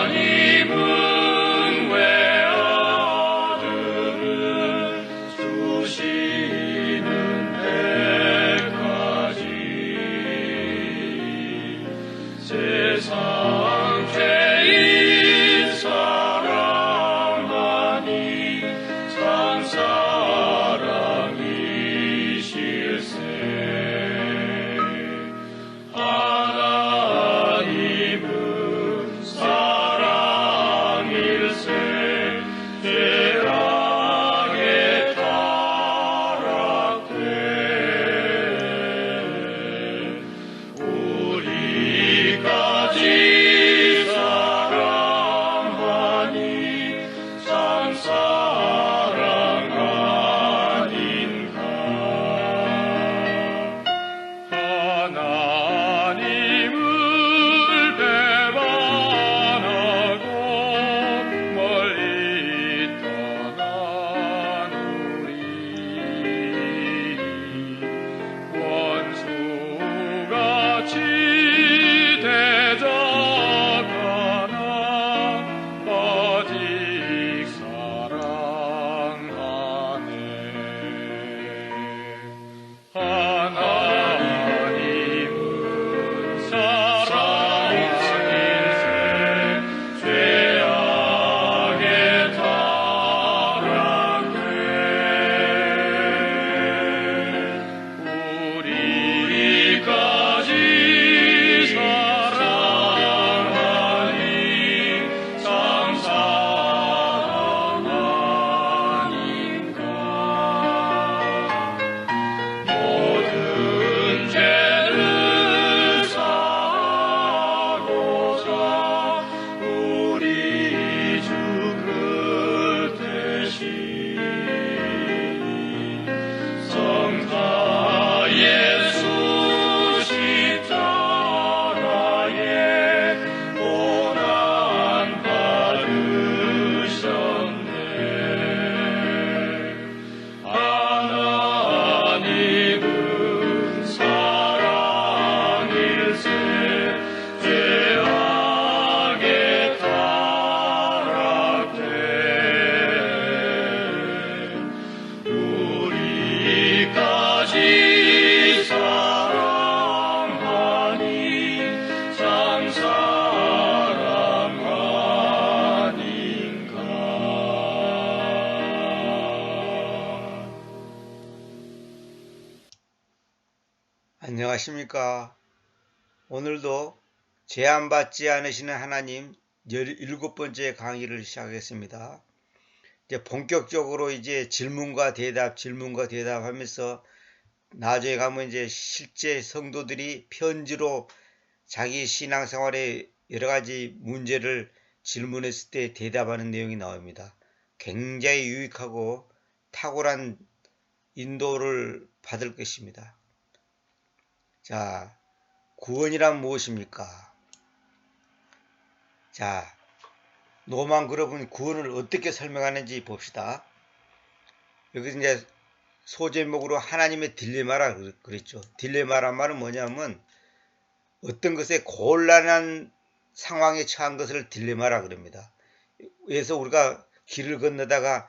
하나님은 왜 아들을 주시는 때까지 세상 죄인 사랑하니 산 사랑이실세. 하나님은 사랑일세. 죄악에 타락돼 우리까지 사랑하니 참 사랑 아닌가. 하나님을 배반하고 멀리 떠난 우리 원수같이 대적하나 아직 사랑하네. 하나님은 사랑일세. 죄악에 타락돼 우리까지 사랑하니 참 사랑 아닌가. 모든 죄를 사하고자 우리 주 그대시 성자 예수 십자가에 고난 받으셨네. 하나님은 사랑일세. 죄악에 타락돼 우리까지 사랑하니 참 사랑 아닌가. 안녕하십니까. 오늘도 제한받지 않으시는 하나님 17번째 강의를 시작하겠습니다. 이제 본격적으로 이제 질문과 대답 하면서 나중에 가면 이제 실제 성도들이 편지로 자기 신앙생활에 여러 가지 문제를 질문했을 때 대답하는 내용이 나옵니다. 굉장히 유익하고 탁월한 인도를 받을 것입니다. 자, 구원이란 무엇입니까? 자, 노만 그룹은 구원을 어떻게 설명하는지 봅시다. 여기 이제 소제목으로 하나님의 딜레마라 그랬죠. 딜레마란 말은 뭐냐면 어떤 것에 곤란한 상황에 처한 것을 딜레마라 그럽니다. 그래서 우리가 길을 건너다가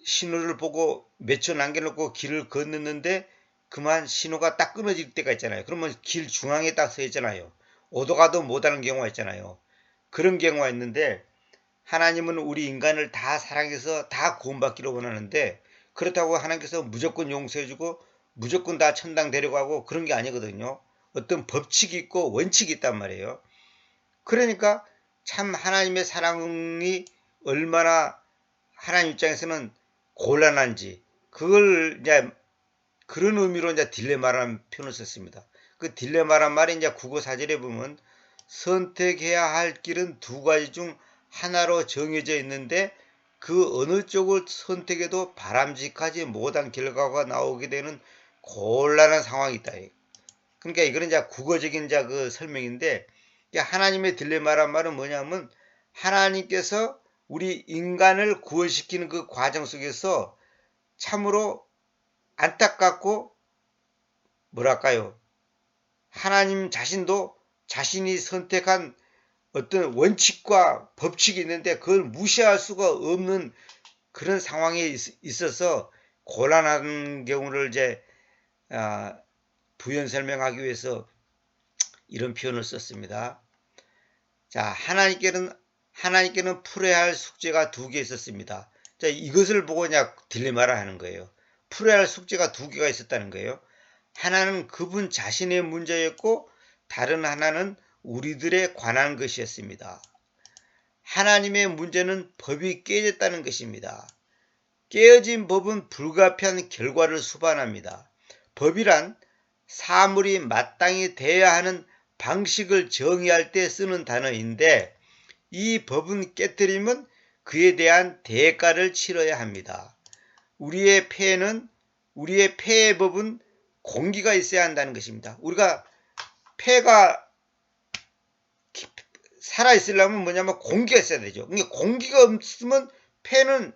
신호를 보고 몇 초 남겨놓고 길을 건넜는데 그만 신호가 딱 끊어질 때가 있잖아요. 그러면 길 중앙에 딱 서 있잖아요. 오도 가도 못하는 경우가 있잖아요. 그런 경우가 있는데 하나님은 우리 인간을 다 사랑해서 다 구원받기를 원하는데 그렇다고 하나님께서 무조건 용서해주고 무조건 다 천당 데려가고 그런 게 아니거든요. 어떤 법칙이 있고 원칙이 있단 말이에요. 그러니까 참 하나님의 사랑이 얼마나 하나님 입장에서는 곤란한지 그걸 이제 그런 의미로 이제 딜레마라는 표현을 썼습니다. 그 딜레마란 말이 이제 국어 사전에 보면 선택해야 할 길은 두 가지 중 하나로 정해져 있는데 그 어느 쪽을 선택해도 바람직하지 못한 결과가 나오게 되는 곤란한 상황이 있다. 그러니까 이거는 이제 국어적인 이제 그 설명인데 하나님의 딜레마란 말은 뭐냐면 하나님께서 우리 인간을 구원시키는 그 과정 속에서 참으로 안타깝고 뭐랄까요 하나님 자신도 자신이 선택한 어떤 원칙과 법칙이 있는데 그걸 무시할 수가 없는 그런 상황에 있어서 곤란한 경우를 이제 부연 설명하기 위해서 이런 표현을 썼습니다. 자, 하나님께는 풀어야 할 숙제가 두 개 있었습니다. 자, 이것을 보고 그냥 딜레마를 하는 거예요. 풀어야 할 숙제가 두 개가 있었다는 거예요. 하나는 그분 자신의 문제였고 다른 하나는 우리들에 관한 것이었습니다. 하나님의 문제는 법이 깨졌다는 것입니다. 깨어진 법은 불가피한 결과를 수반합니다. 법이란 사물이 마땅히 돼야 하는 방식을 정의할 때 쓰는 단어인데 이 법은 깨뜨리면 그에 대한 대가를 치러야 합니다. 우리의 폐의 법은 공기가 있어야 한다는 것입니다. 우리가 폐가 살아있으려면 뭐냐면 공기가 있어야 되죠. 그러니까 공기가 없으면 폐는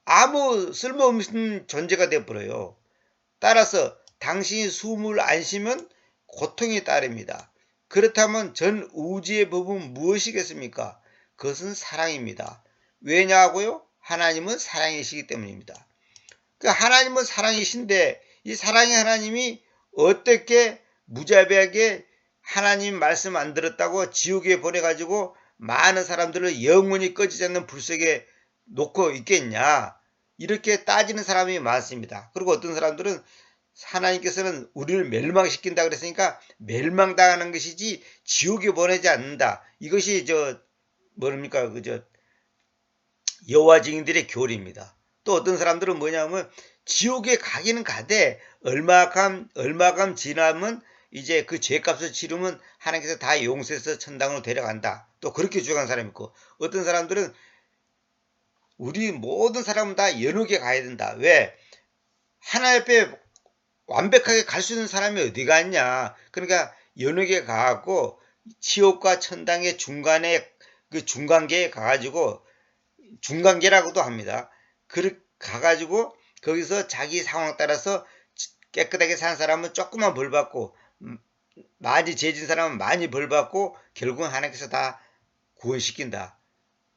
아무 쓸모없는 존재가 되어버려요. 따라서 당신이 숨을 안 쉬면 고통이 따릅니다. 그렇다면 전 우주의 법은 무엇이겠습니까? 그것은 사랑입니다. 왜냐고요? 하나님은 사랑이시기 때문입니다. 하나님은 사랑이신데 이 사랑의 하나님이 어떻게 무자비하게 하나님 말씀 안 들었다고 지옥에 보내가지고 많은 사람들을 영원히 꺼지지 않는 불속에 놓고 있겠냐? 이렇게 따지는 사람이 많습니다. 그리고 어떤 사람들은 하나님께서는 우리를 멸망시킨다 그랬으니까 멸망당하는 것이지 지옥에 보내지 않는다. 이것이 뭡니까 여호와 증인들의 교리입니다. 또 어떤 사람들은 뭐냐면 지옥에 가기는 가되 얼마감 지나면 이제 그 죄값을 치르면 하나님께서 다 용서해서 천당으로 데려간다. 또 그렇게 주장하는 사람이 있고 어떤 사람들은 우리 모든 사람은 다 연옥에 가야 된다. 왜? 하나님 앞에 완벽하게 갈 수 있는 사람이 어디가 있냐. 그러니까 연옥에 가고 지옥과 천당의 중간에 그 중간계에 가가지고 중간계라고도 합니다. 가가지고 거기서 자기 상황 따라서 깨끗하게 사는 사람은 조금만 벌 받고 많이 죄진 사람은 많이 벌 받고 결국은 하나님께서 다 구원시킨다.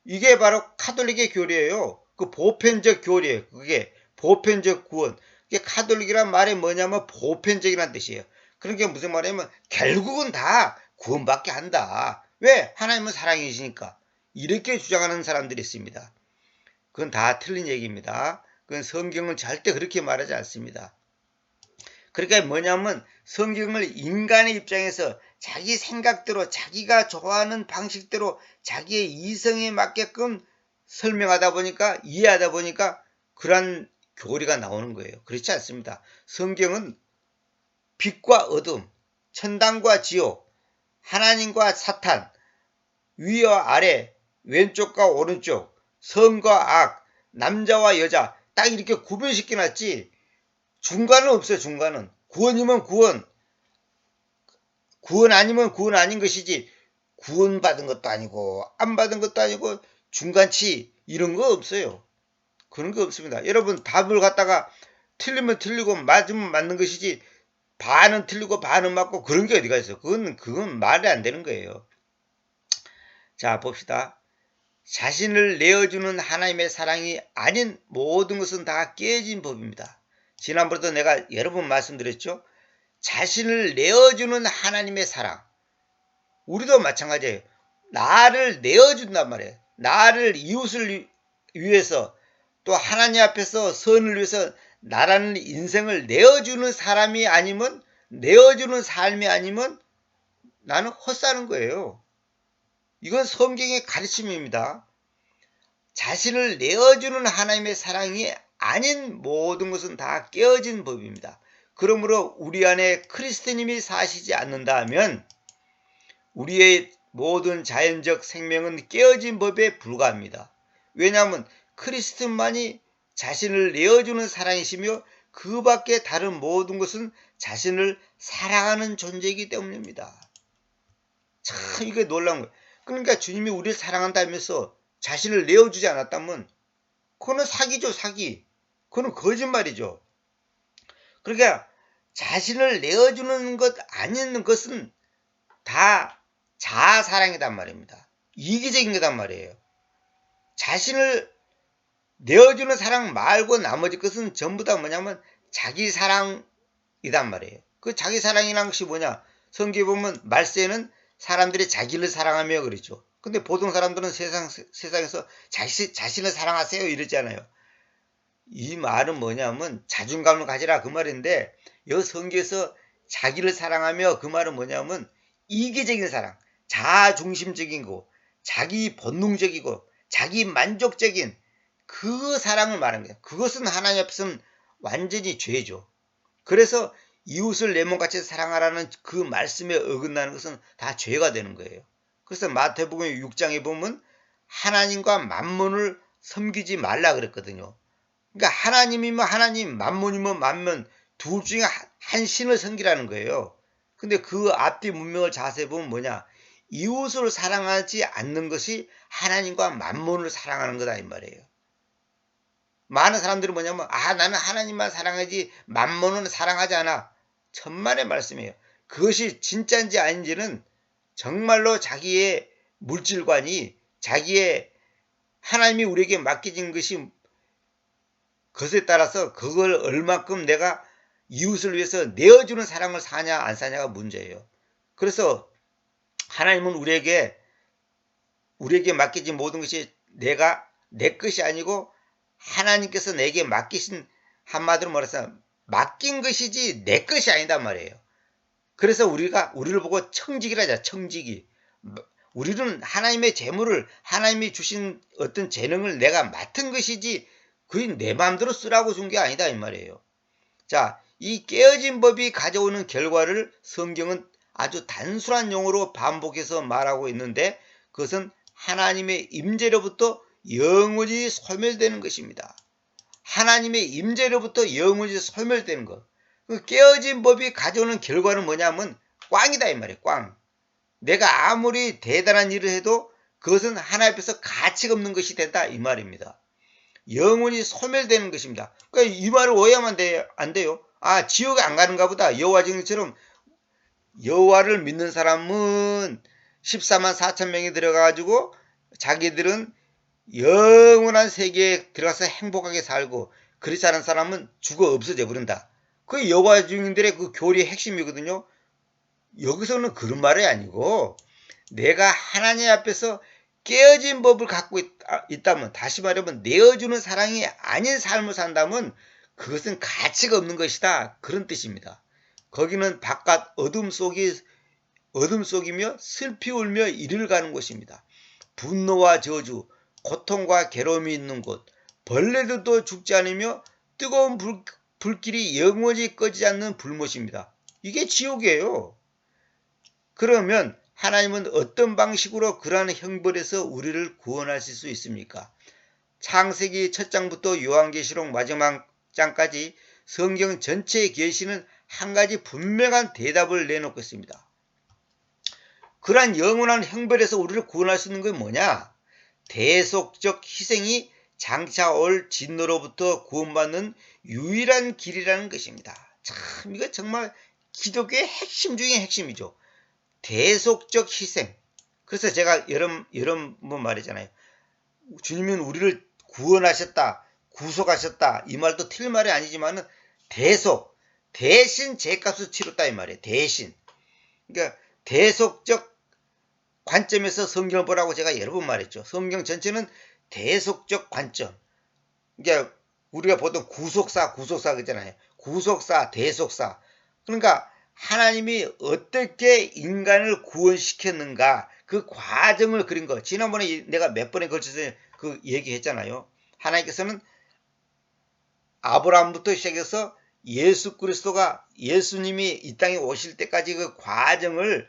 이게 바로 카톨릭의 교리예요. 그 보편적 교리예요. 그게 보편적 구원. 이게 카톨릭이란 말이 뭐냐면 보편적이라는 뜻이에요. 그러니까 무슨 말이냐면 결국은 다 구원받게 한다. 왜? 하나님은 사랑이시니까. 이렇게 주장하는 사람들이 있습니다. 그건 다 틀린 얘기입니다. 그건 성경은 절대 그렇게 말하지 않습니다. 그러니까 뭐냐면 성경을 인간의 입장에서 자기 생각대로 자기가 좋아하는 방식대로 자기의 이성에 맞게끔 설명하다 보니까 이해하다 보니까 그런 교리가 나오는 거예요. 그렇지 않습니다. 성경은 빛과 어둠, 천당과 지옥, 하나님과 사탄, 위와 아래, 왼쪽과 오른쪽, 선과 악, 남자와 여자 딱 이렇게 구별시켜 놨지 중간은 없어요. 중간은 구원이면 구원 아니면 구원 아닌 것이지 구원받은 것도 아니고 안 받은 것도 아니고 중간치 이런 거 없어요. 그런 거 없습니다. 여러분 답을 갖다가 틀리면 틀리고 맞으면 맞는 것이지 반은 틀리고 반은 맞고 그런 게 어디가 있어요. 그건 말이 안 되는 거예요. 자 봅시다. 자신을 내어주는 하나님의 사랑이 아닌 모든 것은 다 깨진 법입니다. 지난번에도 내가 여러 번 말씀드렸죠. 자신을 내어주는 하나님의 사랑. 우리도 마찬가지예요. 나를 내어준단 말이에요. 나를 이웃을 위해서 또 하나님 앞에서 선을 위해서 나라는 인생을 내어주는 사람이 아니면 내어주는 삶이 아니면 나는 헛사는 거예요. 이건 성경의 가르침입니다. 자신을 내어주는 하나님의 사랑이 아닌 모든 것은 다 깨어진 법입니다. 그러므로 우리 안에 그리스도님이 사시지 않는다면 우리의 모든 자연적 생명은 깨어진 법에 불과합니다. 왜냐하면 그리스도만이 자신을 내어주는 사랑이시며 그 밖에 다른 모든 것은 자신을 사랑하는 존재이기 때문입니다. 참 이게 놀라운 거예요. 그러니까 주님이 우리를 사랑한다면서 자신을 내어주지 않았다면 그거는 사기죠. 사기. 그거는 거짓말이죠. 그러니까 자신을 내어주는 것 아닌 것은 다 자아사랑이단 말입니다. 이기적인 거단 말이에요. 자신을 내어주는 사랑 말고 나머지 것은 전부 다 뭐냐면 자기 사랑이단 말이에요. 그 자기 사랑이라는 것이 뭐냐? 성경에 보면 말세에는 사람들이 자기를 사랑하며 그러죠. 근데 보통 사람들은 세상에서 자신을 사랑하세요 이러잖아요. 이 말은 뭐냐면 자존감을 가지라 그 말인데 이 성경에서 자기를 사랑하며 그 말은 뭐냐면 이기적인 사랑, 자아중심적인 거, 자기 본능적이고 자기 만족적인 그 사랑을 말하는 거예요. 그것은 하나님 앞에서는 완전히 죄죠. 그래서 이웃을 내 몸같이 사랑하라는 그 말씀에 어긋나는 것은 다 죄가 되는 거예요. 그래서 마태복음 6장에 보면 하나님과 만몬을 섬기지 말라 그랬거든요. 그러니까 하나님이면 하나님, 만몬이면 만몬 둘 중에 한 신을 섬기라는 거예요. 근데 그 앞뒤 문명을 자세히 보면 뭐냐? 이웃을 사랑하지 않는 것이 하나님과 만몬을 사랑하는 거다 이 말이에요. 많은 사람들은 뭐냐면 나는 하나님만 사랑하지 만몬은 사랑하지 않아. 천만의 말씀이에요. 그것이 진짜인지 아닌지는 정말로 자기의 물질관이 자기의 하나님이 우리에게 맡겨진 것이 그것에 따라서 그걸 얼마큼 내가 이웃을 위해서 내어주는 사랑을 사냐 안 사냐가 문제예요. 그래서 하나님은 우리에게 맡겨진 모든 것이 내 것이 아니고 하나님께서 내게 맡기신 한마디로 말해서 맡긴 것이지 내 것이 아니단 말이에요. 그래서 우리를 보고 청지기라 하자. 청지기. 우리는 하나님의 재물을 하나님이 주신 어떤 재능을 내가 맡은 것이지 그게 내 마음대로 쓰라고 준 게 아니다 이 말이에요. 자, 이 깨어진 법이 가져오는 결과를 성경은 아주 단순한 용어로 반복해서 말하고 있는데 그것은 하나님의 임재로부터 영원히 소멸되는 것입니다. 하나님의 임재로부터 영원히 소멸되는 것. 그 깨어진 법이 가져오는 결과는 뭐냐면 꽝이다 이 말이에요. 꽝. 내가 아무리 대단한 일을 해도 그것은 하나님 앞에서 가치가 없는 것이 된다 이 말입니다. 영원히 소멸되는 것입니다. 그러니까 이 말을 오해하면 안 돼요. 지옥에 안 가는가 보다. 여호와 증인처럼 여호와를 믿는 사람은 14만 4천 명이 들어가가지고 자기들은 영원한 세계에 들어가서 행복하게 살고 그렇지 않은 사람은 죽어 없어져 버린다. 그게 여호와 증인들의 그 교리의 핵심이거든요. 여기서는 그런 말이 아니고 내가 하나님 앞에서 깨어진 법을 갖고 있다면 다시 말하면 내어주는 사랑이 아닌 삶을 산다면 그것은 가치가 없는 것이다. 그런 뜻입니다. 거기는 바깥 어둠 속이며 슬피 울며 이를 가는 곳입니다. 분노와 저주, 고통과 괴로움이 있는 곳, 벌레들도 죽지 않으며 뜨거운 불길이 영원히 꺼지지 않는 불못입니다. 이게 지옥이에요. 그러면 하나님은 어떤 방식으로 그러한 형벌에서 우리를 구원하실 수 있습니까? 창세기 첫 장부터 요한계시록 마지막 장까지 성경 전체의 계시는 한 가지 분명한 대답을 내놓고 있습니다. 그러한 영원한 형벌에서 우리를 구원할 수 있는 건 뭐냐? 대속적 희생이 장차 올 진노로부터 구원받는 유일한 길이라는 것입니다. 참 이거 정말 기독교의 핵심 중에 핵심이죠. 대속적 희생. 그래서 제가 여러 번 말했잖아요. 주님은 우리를 구원하셨다, 구속하셨다. 이 말도 틀린 말이 아니지만은 대신 죄값을 치렀다 이 말이에요. 대신. 그러니까 대속적 관점에서 성경을 보라고 제가 여러 번 말했죠. 성경 전체는 대속적 관점. 그러니까 우리가 보통 구속사 그러잖아요. 구속사, 대속사. 그러니까 하나님이 어떻게 인간을 구원시켰는가 그 과정을 그린 거. 지난번에 내가 몇 번에 걸쳐서 그 얘기했잖아요. 하나님께서는 아브라함부터 시작해서 예수 그리스도가 예수님이 이 땅에 오실 때까지 그 과정을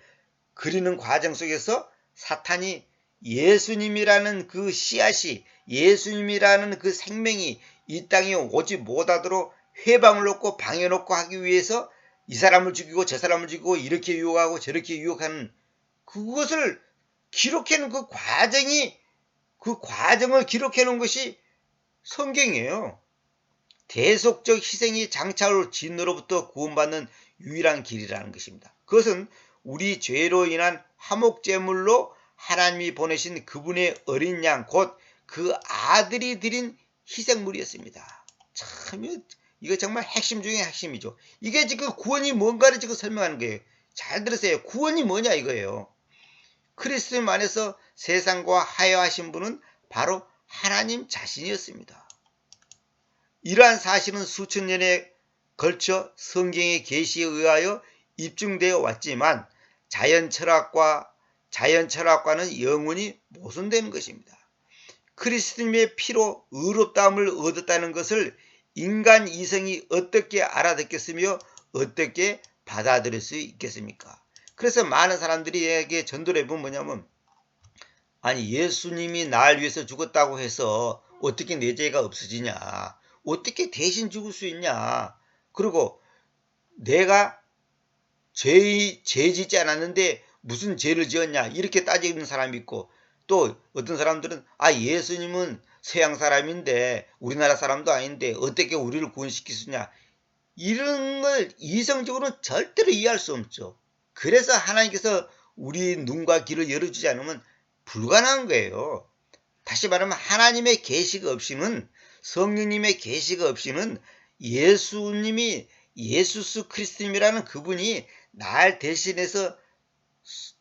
그리는 과정 속에서 사탄이 예수님이라는 그 씨앗이 예수님이라는 그 생명이 이 땅에 오지 못하도록 회방을 놓고 방해놓고 하기 위해서 이 사람을 죽이고 저 사람을 죽이고 이렇게 유혹하고 저렇게 유혹하는 그것을 기록해놓은 그 과정을 기록해놓은 것이 성경이에요. 대속적 희생이 장차 올 진노로부터 구원받는 유일한 길이라는 것입니다. 그것은 우리 죄로 인한 화목제물로 하나님이 보내신 그분의 어린 양 곧 그 아들이 드린 희생물이었습니다. 참 이거 정말 핵심 중에 핵심이죠. 이게 지금 구원이 뭔가를 지금 설명하는 거예요. 잘 들으세요. 구원이 뭐냐 이거예요. 그리스도 안에서 세상과 화해하신 분은 바로 하나님 자신이었습니다. 이러한 사실은 수천 년에 걸쳐 성경의 계시에 의하여 입증되어 왔지만 자연 철학과는 영원히 모순되는 것입니다. 그리스도님의 피로 의롭다함을 얻었다는 것을 인간 이성이 어떻게 알아듣겠으며 어떻게 받아들일 수 있겠습니까? 그래서 많은 사람들이 전도를 해보면 뭐냐면 아니 예수님이 날 위해서 죽었다고 해서 어떻게 내 죄가 없어지냐, 어떻게 대신 죽을 수 있냐, 그리고 내가 죄 짓지 않았는데 무슨 죄를 지었냐 이렇게 따지는 사람이 있고, 또 어떤 사람들은 예수님은 서양 사람인데 우리나라 사람도 아닌데 어떻게 우리를 구원시킬 수 있냐, 이런 걸 이성적으로는 절대로 이해할 수 없죠. 그래서 하나님께서 우리 눈과 귀를 열어주지 않으면 불가능한 거예요. 다시 말하면 하나님의 계시가 없이는, 성령님의 계시가 없이는 예수님이 예수스 그리스도님이라는 그분이 날 대신해서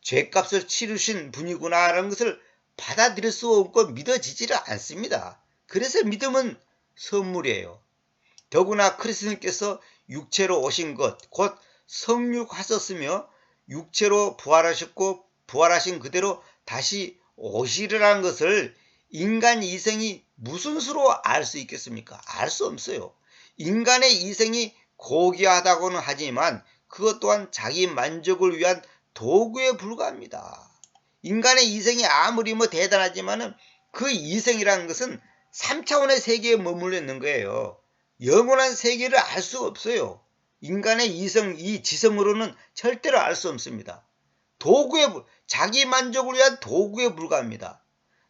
죄값을 치르신 분이구나라는 것을 받아들일 수 없고 믿어지지를 않습니다. 그래서 믿음은 선물이에요. 더구나 그리스도님께서 육체로 오신 것, 곧 성육하셨으며 육체로 부활하셨고 부활하신 그대로 다시 오시리라는 것을 인간 이성이 무슨 수로 알 수 있겠습니까? 알 수 없어요. 인간의 이성이 고귀하다고는 하지만 그것 또한 자기 만족을 위한 도구에 불과합니다. 인간의 이성이 아무리 대단하지만은 그 이성이라는 것은 3차원의 세계에 머물러 있는 거예요. 영원한 세계를 알 수 없어요. 인간의 이성, 이 지성으로는 절대로 알 수 없습니다. 자기 만족을 위한 도구에 불과합니다.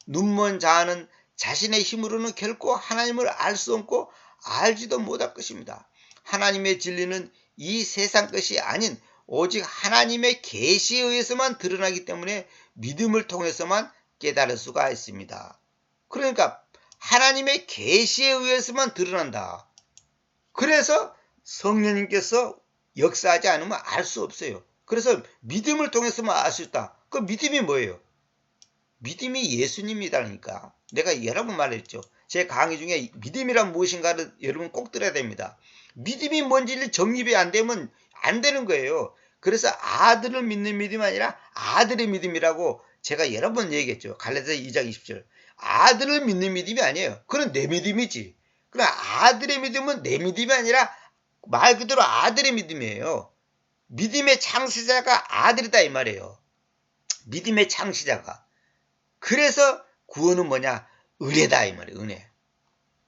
눈먼 자는 자신의 힘으로는 결코 하나님을 알 수 없고 알지도 못할 것입니다. 하나님의 진리는 이 세상 것이 아닌 오직 하나님의 계시에 의해서만 드러나기 때문에 믿음을 통해서만 깨달을 수가 있습니다. 그러니까 하나님의 계시에 의해서만 드러난다. 그래서 성령님께서 역사하지 않으면 알 수 없어요. 그래서 믿음을 통해서만 알 수 있다. 그 믿음이 뭐예요? 믿음이 예수님이라니까. 내가 여러 번 말했죠. 제 강의 중에 믿음이란 무엇인가를 여러분 꼭 들어야 됩니다. 믿음이 뭔지를 정립이 안 되면 안 되는 거예요. 그래서 아들을 믿는 믿음이 아니라 아들의 믿음이라고 제가 여러 번 얘기했죠. 갈라디아서 2장 20절. 아들을 믿는 믿음이 아니에요. 그건 내 믿음이지. 그러나 아들의 믿음은 내 믿음이 아니라 말 그대로 아들의 믿음이에요. 믿음의 창시자가 아들이다 이 말이에요. 믿음의 창시자가. 그래서 구원은 뭐냐? 은혜다 이 말이에요. 은혜.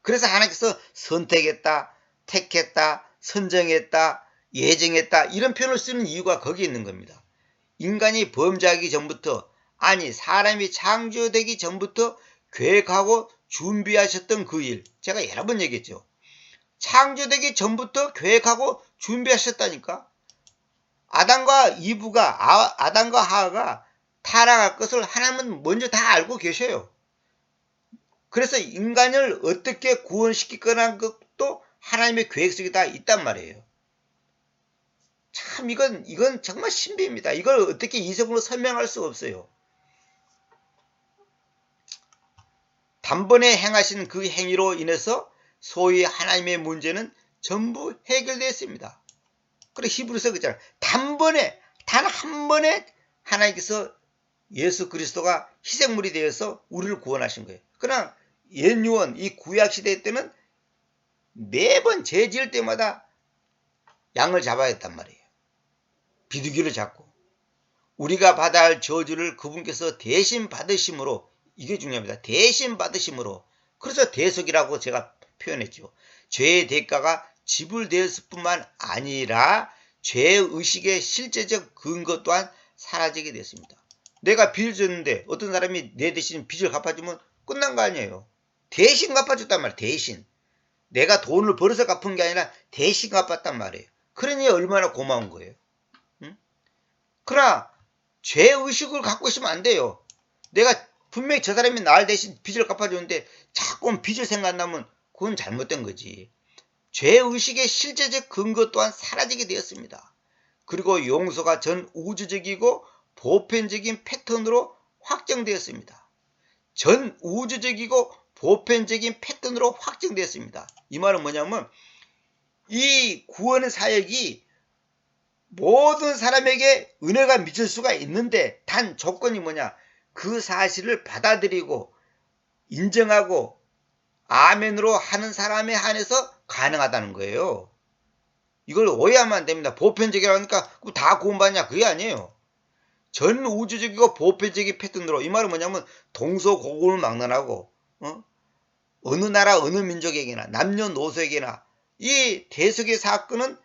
그래서 하나님께서 선택했다, 택했다, 선정했다, 예정했다 이런 표현을 쓰는 이유가 거기에 있는 겁니다. 인간이 범죄하기 전부터, 아니 사람이 창조되기 전부터 계획하고 준비하셨던 그 일, 제가 여러 번 얘기했죠. 창조되기 전부터 계획하고 준비하셨다니까. 아담과 하와가 타락할 것을 하나님은 먼저 다 알고 계셔요. 그래서 인간을 어떻게 구원시킬 거라는 것도 하나님의 계획 속에 다 있단 말이에요. 참 이건 정말 신비입니다. 이걸 어떻게 이성으로 설명할 수가 없어요. 단번에 행하신 그 행위로 인해서 소위 하나님의 문제는 전부 해결됐습니다. 그래 히브리서 그잖아요. 단번에 단 한 번에 하나님께서 예수 그리스도가 희생물이 되어서 우리를 구원하신 거예요. 그러나 옛 유언 이 구약 시대 때는 매번 죄 지을 때마다 양을 잡아야 했단 말이에요. 비둘기를 잡고 우리가 받아야 할 저주를 그분께서 대신 받으심으로, 이게 중요합니다. 대신 받으심으로. 그래서 대속이라고 제가 표현했죠. 죄의 대가가 지불되었을 뿐만 아니라 죄의식의 실제적 근거 또한 사라지게 됐습니다. 내가 빚을 졌는데 어떤 사람이 내 대신 빚을 갚아주면 끝난 거 아니에요. 대신 갚아줬단 말이에요. 대신. 내가 돈을 벌어서 갚은 게 아니라 대신 갚았단 말이에요. 그러니 얼마나 고마운 거예요. 응? 그러나 죄의식을 갖고 있으면 안 돼요. 내가 분명히 저 사람이 날 대신 빚을 갚아주는데 자꾸 빚을 생각나면 그건 잘못된 거지. 죄의식의 실제적 근거 또한 사라지게 되었습니다. 그리고 용서가 전 우주적이고 보편적인 패턴으로 확정되었습니다. 전 우주적이고 보편적인 패턴으로 확정되었습니다. 이 말은 뭐냐면 이 구원의 사역이 모든 사람에게 은혜가 미칠 수가 있는데 단 조건이 뭐냐? 그 사실을 받아들이고 인정하고 아멘으로 하는 사람에 한해서 가능하다는 거예요. 이걸 오해하면 안 됩니다. 보편적이라니까 다 구원받냐? 그게 아니에요. 전 우주적이고 보편적인 패턴으로, 이 말은 뭐냐면 동서고금을망론하고 어느 나라 어느 민족에게나 남녀노소에게나 이 대속의 사건은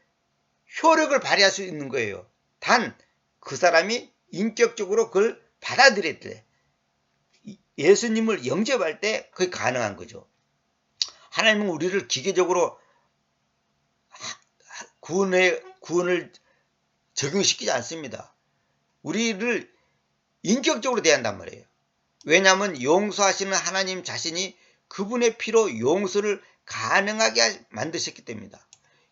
효력을 발휘할 수 있는 거예요. 단 그 사람이 인격적으로 그걸 받아들일 때, 예수님을 영접할 때 그게 가능한 거죠. 하나님은 우리를 기계적으로 구원을 적용시키지 않습니다. 우리를 인격적으로 대한단 말이에요. 왜냐하면 용서하시는 하나님 자신이 그분의 피로 용서를 가능하게 만드셨기 때문이다.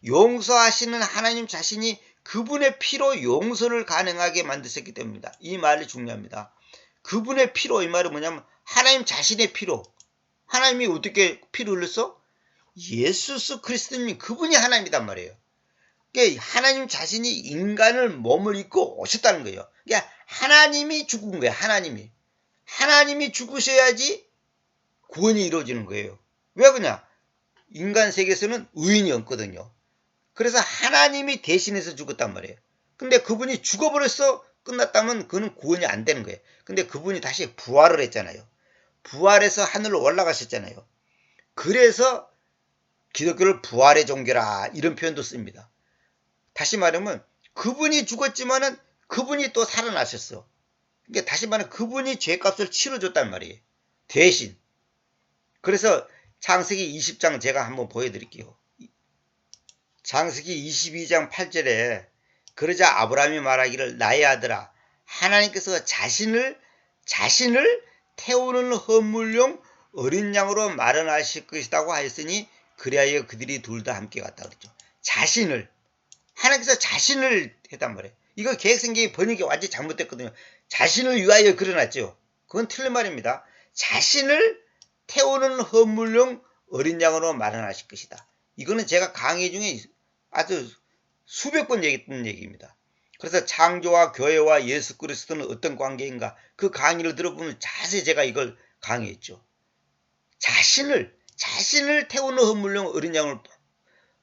용서하시는 하나님 자신이 그분의 피로 용서를 가능하게 만드셨기 때문이다. 이 말이 중요합니다. 그분의 피로, 이 말은 뭐냐면 하나님 자신의 피로. 하나님이 어떻게 피를 흘렸어? 예수 그리스도님, 그분이 하나님이단 말이에요. 그러니까 하나님 자신이 인간을 몸을 입고 오셨다는 거예요. 그러니까 하나님이 죽은 거예요. 하나님이 죽으셔야지 구원이 이루어지는 거예요. 왜 그러냐? 인간 세계에서는 의인이 없거든요. 그래서 하나님이 대신해서 죽었단 말이에요. 근데 그분이 죽어버렸어 끝났다면 그는 구원이 안 되는 거예요. 근데 그분이 다시 부활을 했잖아요. 부활해서 하늘로 올라가셨잖아요. 그래서 기독교를 부활의 종교라 이런 표현도 씁니다. 다시 말하면 그분이 죽었지만은 그분이 또 살아나셨어. 그러니까 다시 말하면 그분이 죄값을 치러줬단 말이에요. 대신. 그래서 창세기 20장 제가 한번 보여드릴게요. 창세기 22장 8절에 그러자 아브라함이 말하기를 나의 아들아 하나님께서 자신을 태우는 헌물용 어린 양으로 마련하실 것이라고 하였으니 그리하여 그들이 둘 다 함께 갔다 그랬죠. 하나님께서 자신을 했단 말이에요. 이거 개혁성경의 번역이 완전히 잘못됐거든요. 자신을 위하여 그려놨죠. 그건 틀린 말입니다. 자신을 태우는 헌물용 어린 양으로 마련하실 것이다. 이거는 제가 강의 중에 아주 수백 번 얘기했던 얘기입니다. 그래서 창조와 교회와 예수 그리스도는 어떤 관계인가 그 강의를 들어보면 자세히 제가 이걸 강의했죠. 자신을 태우는 헌물용 어린 양을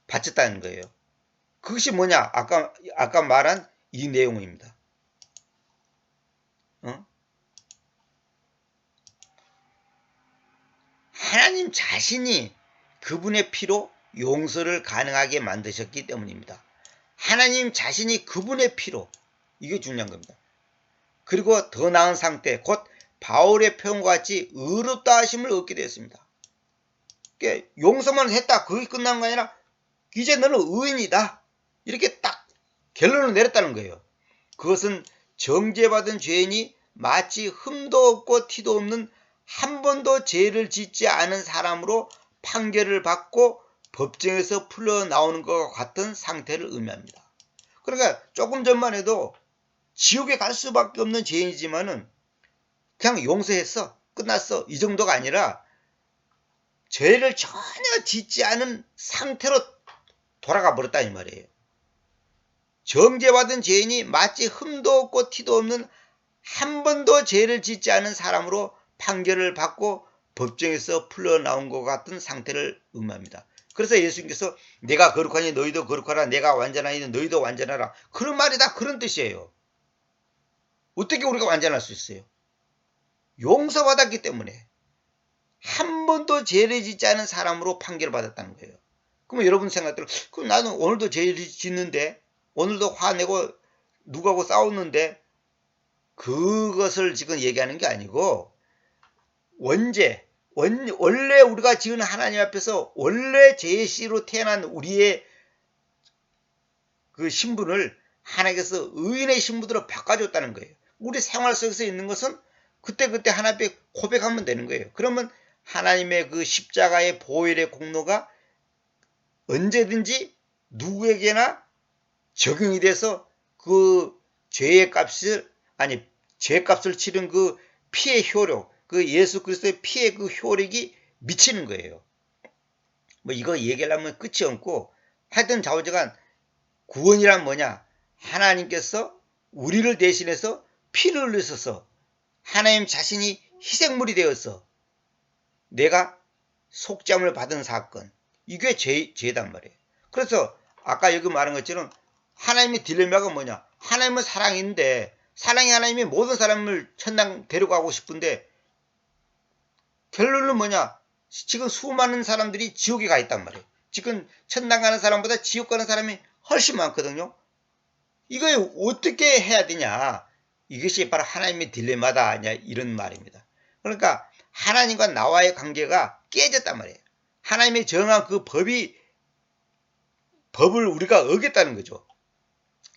바쳤다는 거예요. 그것이 뭐냐? 아까 말한 이 내용입니다. 하나님 자신이 그분의 피로 용서를 가능하게 만드셨기 때문입니다. 하나님 자신이 그분의 피로, 이게 중요한 겁니다. 그리고 더 나은 상태, 곧 바울의 표현과 같이 의롭다 하심을 얻게 되었습니다. 그러니까 용서만 했다, 그게 끝난 거 아니라 이제 너는 의인이다, 이렇게 딱 결론을 내렸다는 거예요. 그것은 정죄받은 죄인이 마치 흠도 없고 티도 없는 한 번도 죄를 짓지 않은 사람으로 판결을 받고 법정에서 풀려나오는 것과 같은 상태를 의미합니다. 그러니까 조금 전만 해도 지옥에 갈 수밖에 없는 죄인이지만은 그냥 용서했어, 끝났어, 이 정도가 아니라 죄를 전혀 짓지 않은 상태로 돌아가 버렸다 이 말이에요. 정죄받은 죄인이 마치 흠도 없고 티도 없는 한 번도 죄를 짓지 않은 사람으로 판결을 받고 법정에서 풀려나온 것 같은 상태를 의미합니다. 그래서 예수님께서 내가 거룩하니 너희도 거룩하라, 내가 완전하니 너희도 완전하라, 그런 말이 다 그런 뜻이에요. 어떻게 우리가 완전할 수 있어요? 용서받았기 때문에. 한 번도 죄를 짓지 않은 사람으로 판결을 받았다는 거예요. 그럼 여러분 생각대로 그럼 나는 오늘도 죄를 짓는데, 오늘도 화내고 누구하고 싸웠는데, 그것을 지금 얘기하는 게 아니고 원래 우리가 지은 하나님 앞에서 원래 죄의 씨로 태어난 우리의 그 신분을 하나님께서 의인의 신분으로 바꿔줬다는 거예요. 우리 생활 속에서 있는 것은 그때그때 하나님 앞에 고백하면 되는 거예요. 그러면 하나님의 그 십자가의 보혈의 공로가 언제든지 누구에게나 적용이 돼서 그 죄의 값을, 아니, 죄값을 치른 그 피의 효력, 그 예수 그리스도의 피의 그 효력이 미치는 거예요. 뭐 이거 얘기하려면 끝이 없고, 하여튼 좌우지간 구원이란 뭐냐? 하나님께서 우리를 대신해서 피를 흘리셔서 하나님 자신이 희생물이 되어서 내가 속죄함을 받은 사건, 이게 죄단 말이에요. 그래서 아까 여기 말한 것처럼 하나님의 딜레마가 뭐냐? 하나님은 사랑인데, 사랑의 하나님이 모든 사람을 천당 데려가고 싶은데 결론은 뭐냐? 지금 수많은 사람들이 지옥에 가 있단 말이에요. 지금 천당 가는 사람보다 지옥 가는 사람이 훨씬 많거든요. 이거 어떻게 해야 되냐? 이것이 바로 하나님의 딜레마다 아니냐, 이런 말입니다. 그러니까 하나님과 나와의 관계가 깨졌단 말이에요. 하나님의 정한 그 법을 우리가 어겼다는 거죠.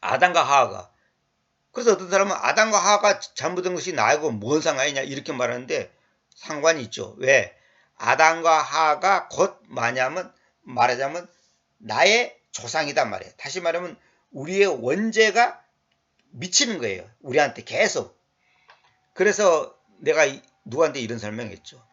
아담과 하와가. 그래서 어떤 사람은 아담과 하와가 잘못된 것이 나하고 뭔 상관이냐 이렇게 말하는데 상관이 있죠. 왜? 아담과 하와가 곧 말하자면 나의 조상이단 말이에요. 다시 말하면 우리의 원죄가 미치는 거예요. 우리한테 계속. 그래서 내가 누구한테 이런 설명했죠.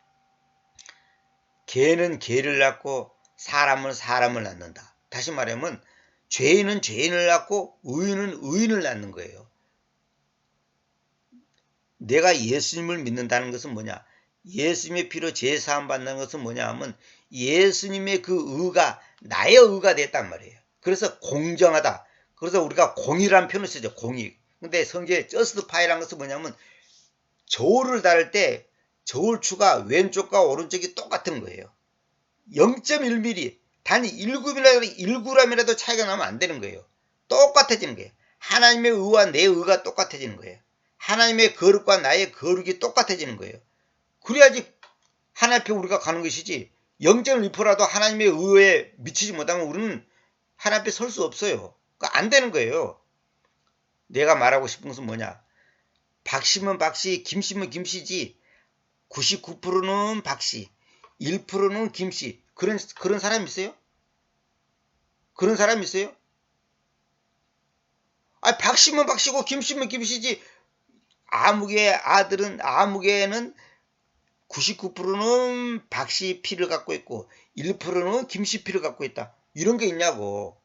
개는 개를 낳고 사람은 사람을 낳는다. 다시 말하면 죄인은 죄인을 낳고 의인은 의인을 낳는 거예요. 내가 예수님을 믿는다는 것은 뭐냐? 예수님의 피로 죄 사함 받는 것은 뭐냐 하면 예수님의 그 의가 나의 의가 됐단 말이에요. 그래서 공정하다. 그래서 우리가 공의라는 표현을 쓰죠. 공의. 근데 성경에 저스트파이라는 것은 뭐냐면 저울을 다룰 때 저울추가 왼쪽과 오른쪽이 똑같은 거예요. 0.1mm, 단 1g이라도 차이가 나면 안 되는 거예요. 똑같아지는 거예요. 하나님의 의와 내 의가 똑같아지는 거예요. 하나님의 거룩과 나의 거룩이 똑같아지는 거예요. 그래야지 하나님 앞에 우리가 가는 것이지 0.1%라도 하나님의 의에 미치지 못하면 우리는 하나님 앞에 설 수 없어요. 그러니까 안 되는 거예요. 내가 말하고 싶은 것은 뭐냐? 박씨면 박씨, 김씨면 김씨지 99%는 박씨, 1%는 김씨. 그런 사람 있어요? 그런 사람 있어요? 아, 박씨면 박씨고 김씨면 김씨지. 아무개 아들은 아무개는 99%는 박씨 피를 갖고 있고 1%는 김씨 피를 갖고 있다. 이런 게 있냐고.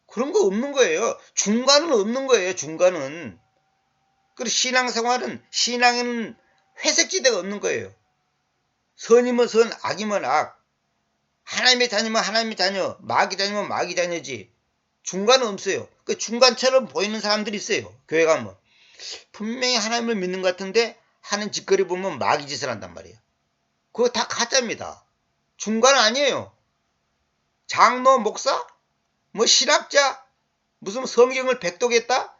그런 거 없는 거예요. 중간은 없는 거예요. 중간은. 그리고 신앙에는 회색지대가 없는 거예요. 선이면 선, 악이면 악. 하나님의 자녀면 하나님의 자녀, 마귀 자녀면 마귀 자녀지. 중간은 없어요. 그 중간처럼 보이는 사람들이 있어요. 교회 가면. 분명히 하나님을 믿는 것 같은데 하는 짓거리 보면 마귀 짓을 한단 말이에요. 그거 다 가짜입니다. 중간은 아니에요. 장로, 목사, 뭐 신학자, 무슨 성경을 백독했다?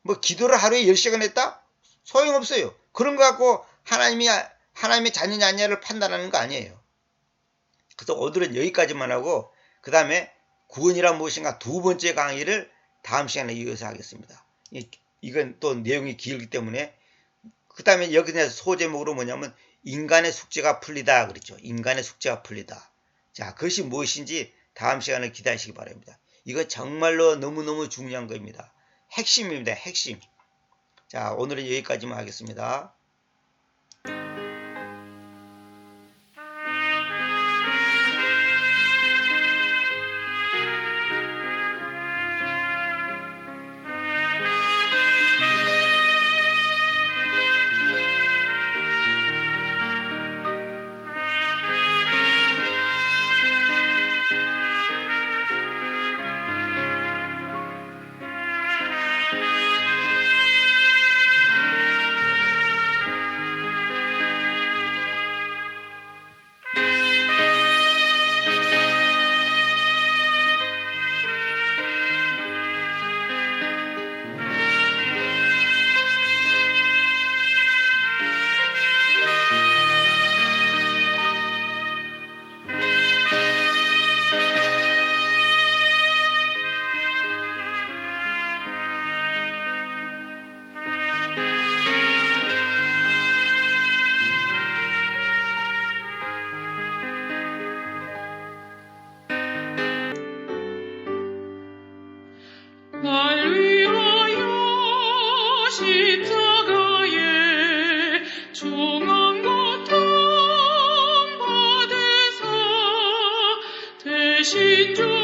뭐 기도를 하루에 10시간 했다? 소용없어요. 그런 거 갖고 하나님의 자녀냐 아니냐를 판단하는 거 아니에요. 그래서 오늘은 여기까지만 하고 그 다음에 구원이란 무엇인가 두 번째 강의를 다음 시간에 이어서 하겠습니다. 이건 또 내용이 길기 때문에 그 다음에 여기서 소제목으로 뭐냐면 인간의 숙제가 풀리다 그랬죠. 인간의 숙제가 풀리다. 자, 그것이 무엇인지 다음 시간에 기다리시기 바랍니다. 이거 정말로 너무너무 중요한 겁니다. 핵심입니다. 핵심. 자, 오늘은 여기까지만 하겠습니다. 중한 고통 받으사 대신 주